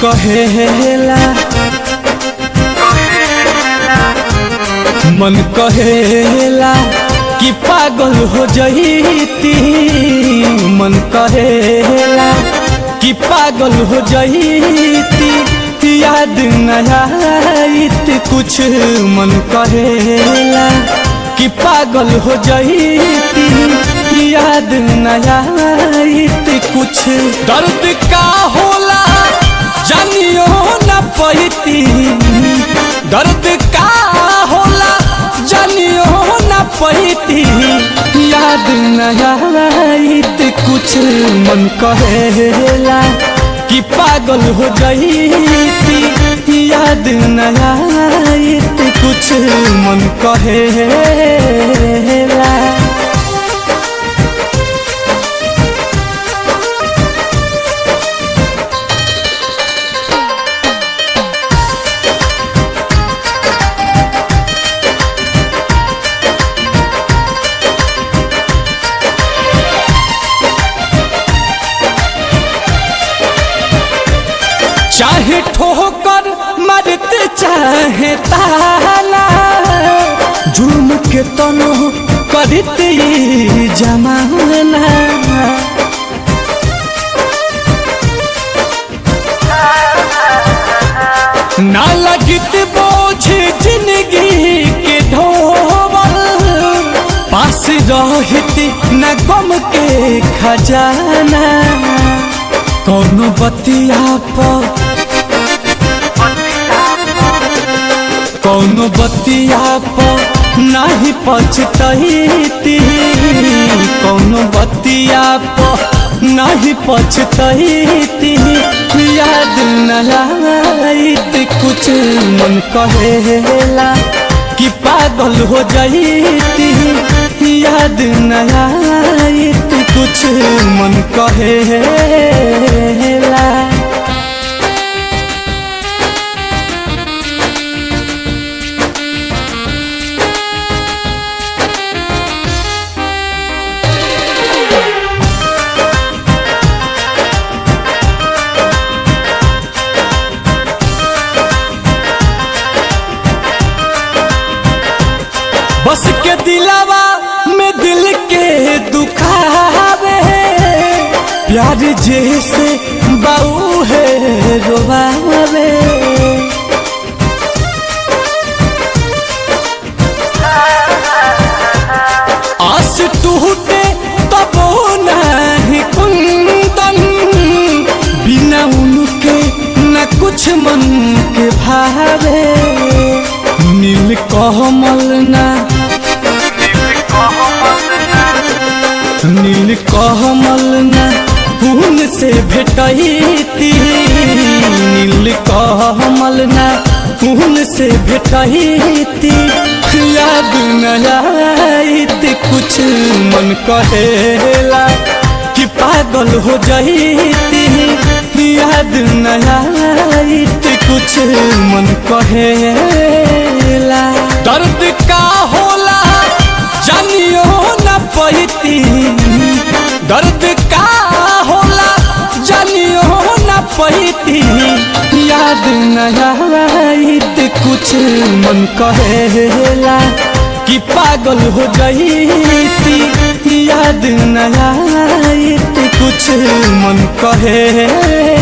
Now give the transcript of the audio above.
कहेला मन कहेला कि पागल हो जईती, मन कहेला कि पागल हो जईती, याद न आईत कुछ। मन कहेला कि पागल हो जईती, याद न आईत कुछ। दर्द का होला जानियो न पैती, दर्द का होला जानियो न पैती, याद न आईत कुछ। मन कहेला कि पागल हो जईती, याद न आईत कुछ। मन कहेला चाहे ठोकर मरते चाहे ताला, जुर्म के तनो करते जमाना। ना लगित बोझ जिंदगी के ढोवल, पास रहती न गम के खजाना। कौनो बतिया पर कौनो बतिया पर नहीं पछतैती, कौनो बतिया पर नहीं पछतैती, याद न आईत कुछ। मन कहेला कि पागल हो जईती, याद न आईत कुछ। मन कहेला बस के दिलावा में दिल के दुखावे, प्यार जैसे बाऊ है रोवावे। आस टूटे तब नहीं कुंदन, बिना उनके न कुछ मन के भावे। नील कमल ना नील कमल ना फूल से भेटैती, नील कमल ना फूल से भेटैती, याद न आईत कुछ। मन कहेला कि पागल हो जईती, याद न आईत कुछ। मन कहेला दर्द का होला जानियो न पैती, दर्द का होला जानियो न पैती, याद न आईत कुछ। मन कहेला कि पागल हो जईती, याद न आईत कुछ। मन कहेला